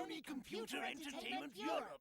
Sony Computer Entertainment Europe.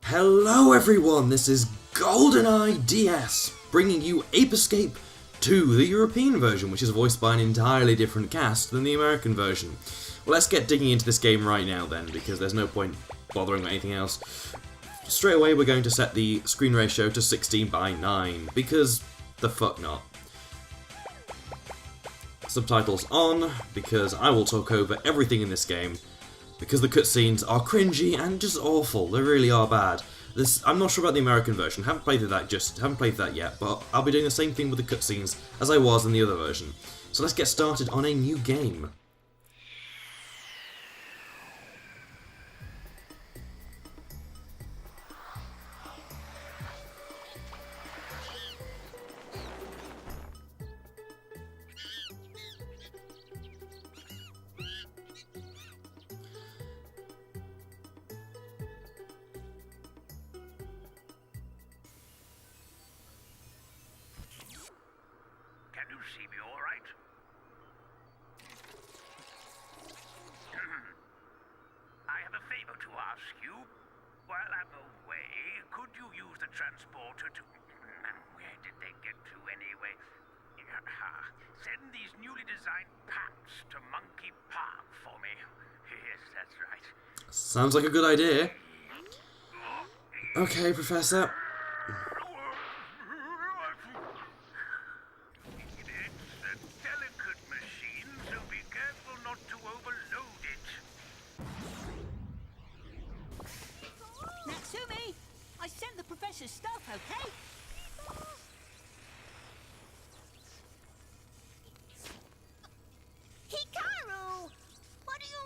Hello everyone, this is GoldenEye DS, bringing you Ape Escape 2, the European version, which is voiced by an entirely different cast than the American version. Well, let's get digging into this game right now then, because there's no point bothering with anything else. Straight away we're going to set the screen ratio to 16:9, because the fuck not. Subtitles on, because I will talk over everything in this game, because the cutscenes are cringy and just awful. They really are bad. I'm not sure about the American version. Haven't played that yet, but I'll be doing the same thing with the cutscenes as I was in the other version. So let's get started on a new game. See me all right? I have a favor to ask you. While I'm away, could you use the transporter to... Where did they get to anyway? Send these newly designed packs to Monkey Park for me. Yes, that's right. Sounds like a good idea. Okay, Professor. Stuff, okay? Hikaru! What do you...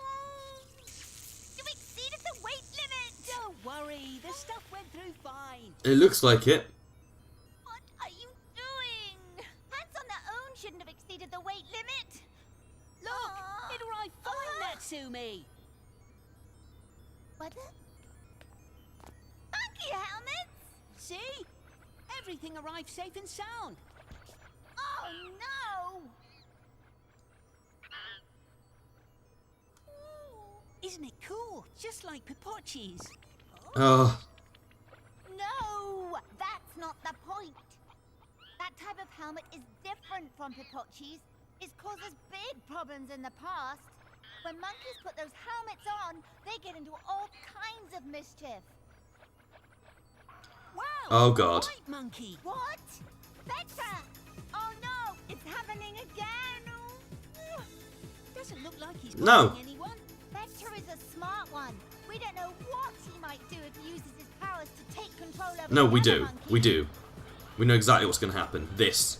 You exceeded the weight limit! Don't worry, the stuff went through fine. It looks like it. What are you doing? Hands on their own shouldn't have exceeded the weight limit. Look, it arrived fine, Natsumi. What the... Monkey helmets? See? Everything arrived safe and sound. Oh no! Isn't it cool? Just like Pipocchi's. Oh. No! That's not the point. That type of helmet is different from Pipocchi's. It's caused us big problems in the past. When monkeys put those helmets on, they get into all kinds of mischief. Wow! Oh god. White monkey. What? Vector! Oh no! It's happening again! Doesn't look like he's No. bothering anyone. Vector is a smart one. We don't know what he might do if he uses his powers to take control over No, the we other do. monkey. We do. We know exactly what's going to happen. This.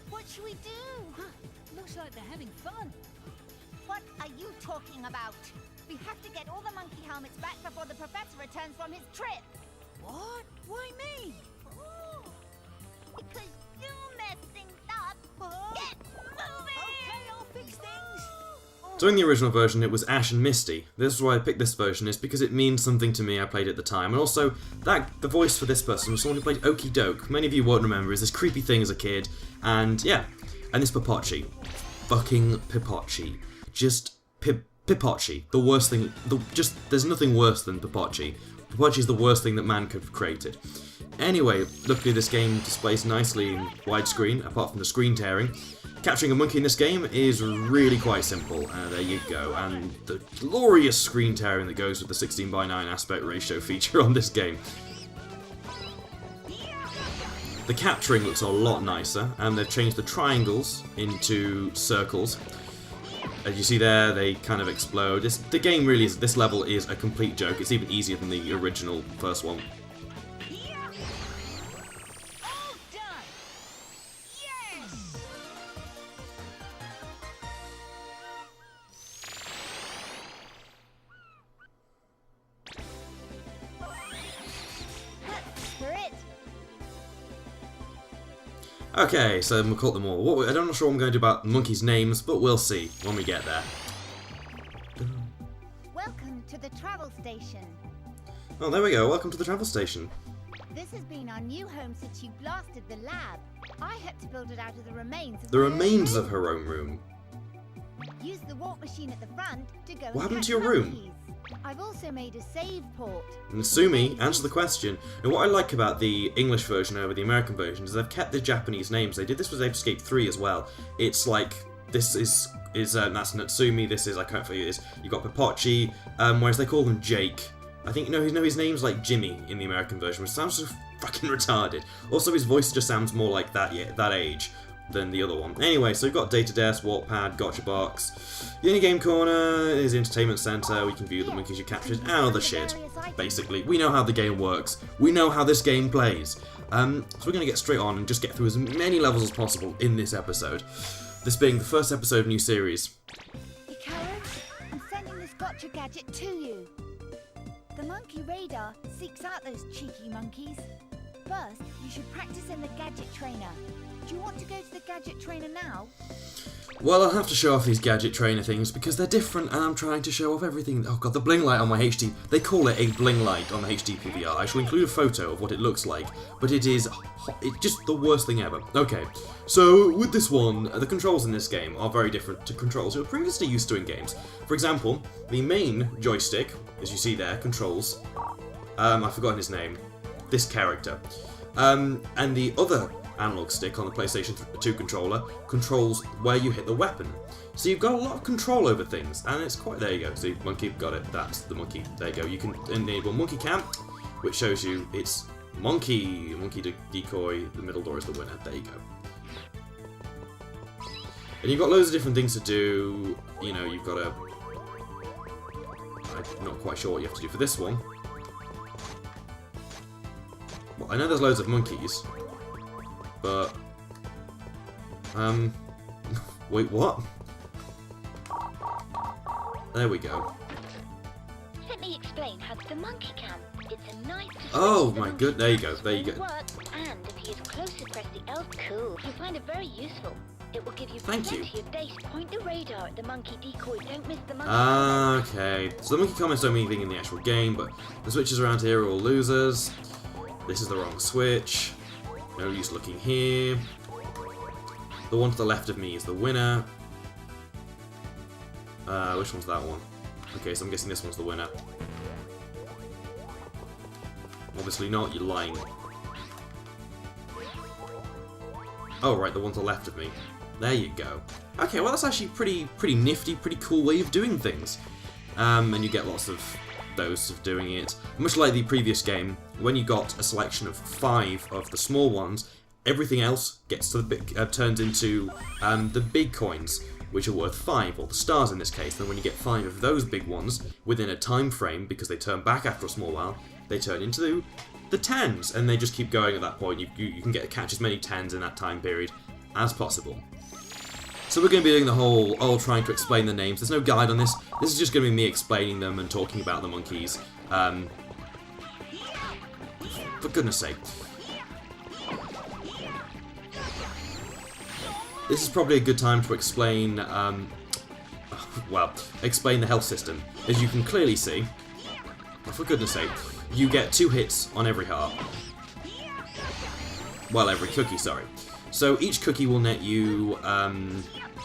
What should we do? Huh. Looks like they're having fun. What are you talking about? We have to get all the monkey helmets back before the professor returns from his trip. What? Why me? Oh, because you messed things up. Get moving! Okay, I'll fix things. So in the original version it was Ash and Misty. This is why I picked this version, is because it means something to me. I played it at the time. And also, the voice for this person was someone who played Okie Doke. Many of you won't remember, is this creepy thing as a kid. And yeah, and this Pipocchi. Fucking Pipocchi. Just Pipocchi. The worst thing, there's nothing worse than Pipocchi. Pipocchi is the worst thing that man could have created. Anyway, luckily this game displays nicely in widescreen, apart from the screen tearing. Capturing a monkey in this game is really quite simple. There you go. And the glorious screen tearing that goes with the 16:9 aspect ratio feature on this game. The capturing looks a lot nicer, and they've changed the triangles into circles. As you see there, they kind of explode. The game really is, this level is a complete joke. It's even easier than the original first one. All done. Yes. That's the spirit. Okay, so we'll call them all. I'm not sure what I'm going to do about the monkeys' names, but we'll see when we get there. Welcome to the travel station. Oh, there we go. Welcome to the travel station. This has been our new home since you blasted the lab. I had to build it out of the remains of The my own remains room. of her own room. Use the warp machine at the front to go. What happened and to your catch room? monkeys. I've also made a save port. And Sumi, answer the question. And what I like about the English version over the American version is they've kept the Japanese names. They did this with Ape Escape 3 as well. It's like, this is that's Natsumi, this is, I can't forget this. You've got Pipochi, whereas they call them Jake. I think, his name's like Jimmy in the American version, which sounds so fucking retarded. Also, his voice just sounds more like that age than the other one. Anyway, so we've got Data Desk, Warp Pad, Gotcha Box. The only game corner is the Entertainment Center. We can view the monkeys you captured and other shit. Basically, we know how the game works. We know how this game plays. So we're going to get straight on and just get through as many levels as possible in this episode. This being the first episode of a new series. Ikaru, I'm sending this gotcha gadget to you. The monkey radar seeks out those cheeky monkeys. First, you should practice in the gadget trainer. Do you want to go to the gadget trainer now? Well, I'll have to show off these gadget trainer things because they're different and I'm trying to show off everything. Oh god, the bling light on my HD... They call it a bling light on the HD PVR. I shall include a photo of what it looks like, but it's just the worst thing ever. Okay, so with this one, the controls in this game are very different to controls you're previously used to in games. For example, the main joystick, as you see there, controls... I've forgotten his name. This character. And the other analog stick on the PlayStation 2 controller controls where you hit the weapon. So you've got a lot of control over things, and it's quite... There you go, see, monkey, got it, that's the monkey. There you go, you can enable monkey camp, which shows you it's monkey decoy, the middle door is the winner, there you go. And you've got loads of different things to do, you've got to... I'm not quite sure what you have to do for this one. Well, I know there's loads of monkeys, but... wait, what? There we go. Let me explain how the monkey camp. It's a nice... Oh my good, there you go, there you go. Works, and if he is close to press the L, cool. You'll find it very useful. It will give you Thank you. plenty of data. Point the radar at the monkey decoy. Don't miss the monkey. Okay, so the monkey comments don't mean anything in the actual game, but the switches around here are all losers. This is the wrong switch. No use looking here. The one to the left of me is the winner. Which one's that one? Okay, so I'm guessing this one's the winner. Obviously not, you're lying. Oh right, the one to the left of me. There you go. Okay, well that's actually pretty nifty, pretty cool way of doing things. And you get lots of those of doing it. Much like the previous game, when you got a selection of 5 of the small ones, everything else gets to the big, turns into the big coins, which are worth 5, or the stars in this case. Then when you get 5 of those big ones within a time frame, because they turn back after a small while, they turn into the 10s, and they just keep going at that point. You can catch as many 10s in that time period as possible. So we're going to be doing the whole, trying to explain the names. There's no guide on this. This is just going to be me explaining them and talking about the monkeys. For goodness sake. This is probably a good time to explain, explain the health system. As you can clearly see, for goodness sake, you get 2 hits on every heart. Well, every cookie, sorry. So each cookie will net you,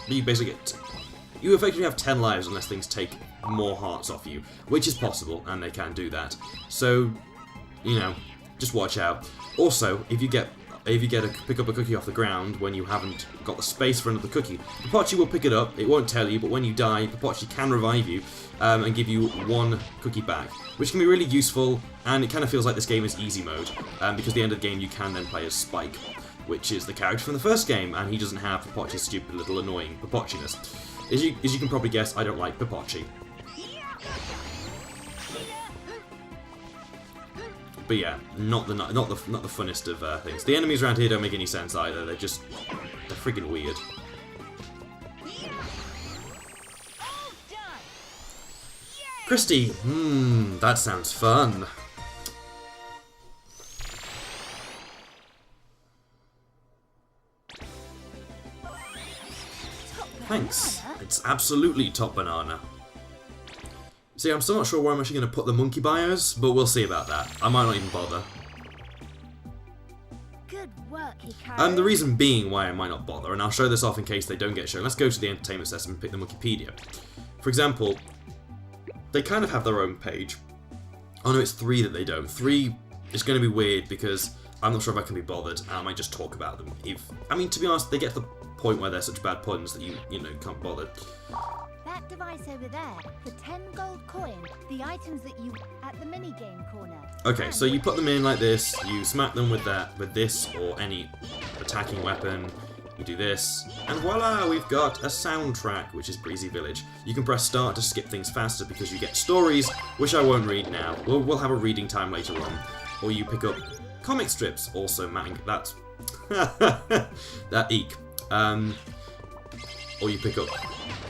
you basically you effectively have 10 lives unless things take more hearts off you, which is possible, and they can do that. So, just watch out. Also, if you get if you pick up a cookie off the ground when you haven't got the space for another cookie, Popochi will pick it up, it won't tell you, but when you die, Popochi can revive you and give you 1 cookie back, which can be really useful, and it kind of feels like this game is easy mode, because at the end of the game you can then play as Spike, which is the character from the first game, and he doesn't have Popochi's stupid little annoying Popochiness. As you can probably guess, I don't like Popochi. But yeah, not the funnest of things. The enemies around here don't make any sense either. They're freaking weird. Christy, that sounds fun. Thanks. It's absolutely top banana. See, I'm still not sure where I'm actually going to put the monkey bios, but we'll see about that. I might not even bother. Good work, Hikaru. The reason being why I might not bother, and I'll show this off in case they don't get shown. Let's go to the entertainment section and pick the Monkeypedia. For example, they kind of have their own page. Oh no, it's 3 that they don't. 3 is going to be weird because I'm not sure if I can be bothered, and I might just talk about them. I mean, to be honest, they get to the point where they're such bad puns that you can't bother. That device over there, for 10 gold coin, the items that you at the minigame corner. Okay, so you put them in like this, you smack them with this or any attacking weapon, you do this, and voila, we've got a soundtrack, which is Breezy Village. You can press start to skip things faster because you get stories, which I won't read now. We'll have a reading time later on. Or you pick up comic strips, also manga, that's... that eek. Or you pick up...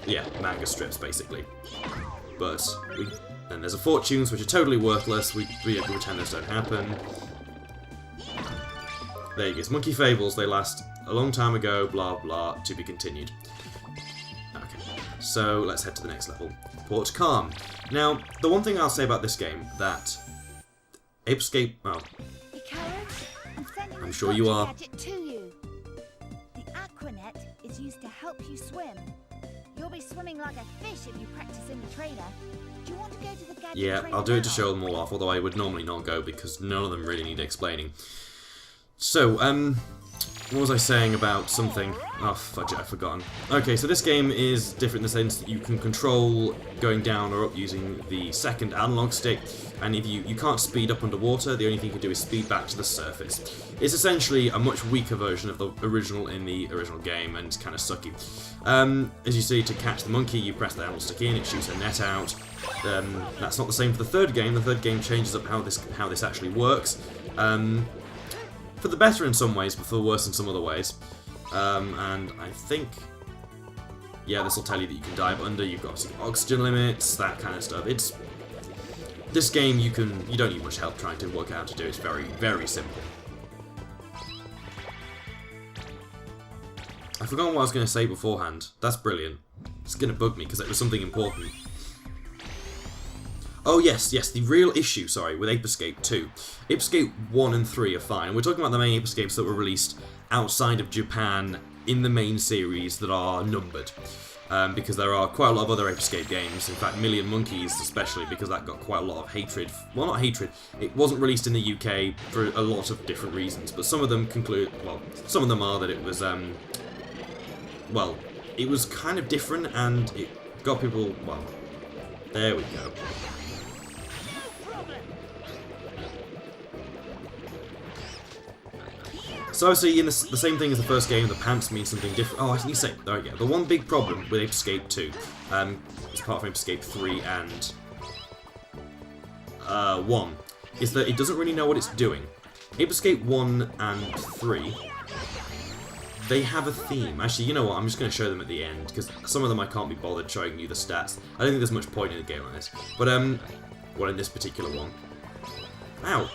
yeah, manga strips, basically. But, then there's a fortunes, which are totally worthless. We pretend those don't happen. There you go. It's Monkey Fables. They last a long time ago, blah, blah, to be continued. Okay, so let's head to the next level. Port Calm. Now, the one thing I'll say about this game, that Ape Escape... oh, I'm sure you are. To you. The Aquanet is used to help you swim. You'll be swimming like a fish if you practice in the trailer. Do you want to go to the gadget Yeah, trailer I'll do it to now? show them all off, although I would normally not go because none of them really need explaining. So, what was I saying about something? Oh, fudge it, I've forgotten. Okay, so this game is different in the sense that you can control going down or up using the second analog stick, and if you can't speed up underwater, the only thing you can do is speed back to the surface. It's essentially a much weaker version of the original in the original game, and it's kind of sucky. As you see, to catch the monkey, you press the analog stick in, it shoots a net out. That's not the same for the third game. The third game changes up how this actually works. For the better in some ways, but for the worse in some other ways. And I think... yeah, this will tell you that you can dive under, you've got some oxygen limits, that kind of stuff. This game, you don't need much help trying to work out how to do. It's very, very simple. I've forgotten what I was going to say beforehand. That's brilliant. It's going to bug me because it was something important. Oh yes, the real issue, with Ape Escape 2. Ape Escape 1 and 3 are fine. We're talking about the main Ape Escapes that were released outside of Japan in the main series that are numbered. Because there are quite a lot of other Ape Escape games, in fact Million Monkeys especially, because that got quite a lot of hatred. Well, not hatred, it wasn't released in the UK for a lot of different reasons, but some of them some of them are that it was, it was kind of different and it got people, there we go. So obviously, in the same thing as the first game, the pants mean something different. Oh, I need to say, there we go. The one big problem with Ape Escape 2, apart from Ape Escape 3 and 1, is that it doesn't really know what it's doing. Ape Escape 1 and 3, they have a theme. Actually, you know what? I'm just going to show them at the end, because some of them I can't be bothered showing you the stats. I don't think there's much point in a game like this. But, well, in this particular one. Ow.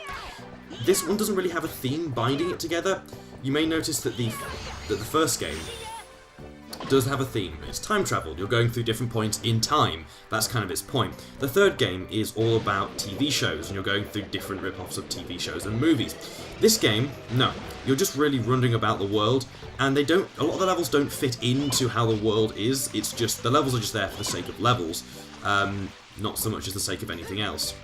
This one doesn't really have a theme binding it together. You may notice that the first game does have a theme. It's time travel. You're going through different points in time. That's kind of its point. The third game is all about TV shows, and you're going through different rip-offs of TV shows and movies. This game, no. You're just really running about the world, and a lot of the levels don't fit into how the world is. It's just, the levels are just there for the sake of levels, not so much as the sake of anything else.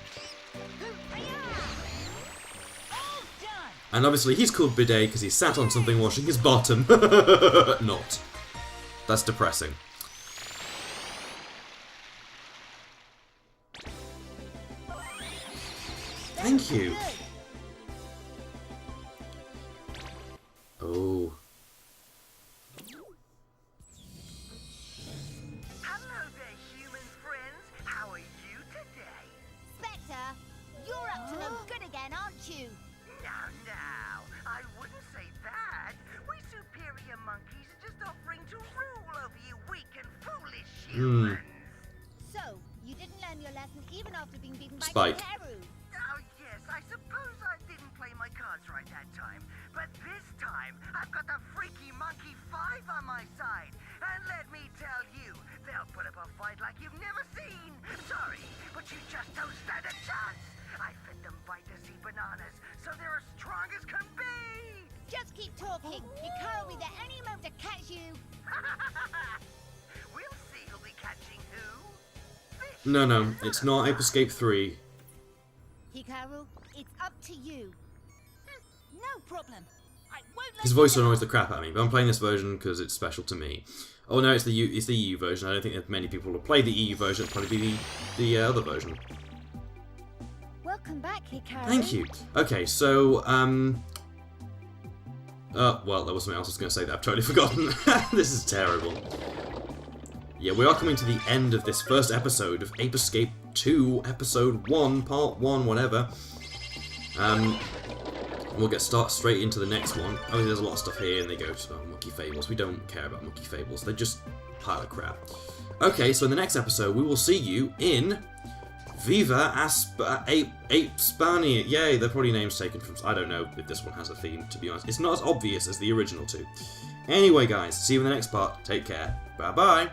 And obviously he's called Bidet because he sat on something washing his bottom. Not. That's depressing. Thank you. Oh. Hello there, human friends. How are you today? Spectre, you're up to no good again, aren't you? Now, I wouldn't say that. We superior monkeys are just offering to rule over you weak and foolish humans. So, you didn't learn your lesson even after being beaten by Spike. Hikaru. Oh, yes, I suppose I didn't play my cards right that time. But this time, I've got the freaky monkey 5 on my side. And let me tell you, they'll put up a fight like you've never seen. Sorry, but you just don't stand a chance. I fed them vitamin-C bananas, so they're as strong as can be. Just keep talking. Hikaru will be there any moment to catch you. We'll see who'll be catching who. No, it's not Ape Escape 3. Hikaru, it's up to you. No problem. I won't let His you voice down. annoys the crap out of me, but I'm playing this version because it's special to me. Oh no, it's the EU version. I don't think that many people will play the EU version. It'll probably be the other version. Welcome back, Hikaru. Thank you. Okay, so, well, there was something else I was going to say that I've totally forgotten. This is terrible. Yeah, we are coming to the end of this first episode of Ape Escape 2, Episode 1, Part 1, whatever. We'll get straight into the next one. I mean, there's a lot of stuff here, and they go to Monkey Fables. We don't care about Monkey Fables. They're just a pile of crap. Okay, so in the next episode, we will see you in Viva Ape Spania. Yay, they're probably names taken from... I don't know if this one has a theme, to be honest. It's not as obvious as the original two. Anyway, guys, see you in the next part. Take care. Bye-bye.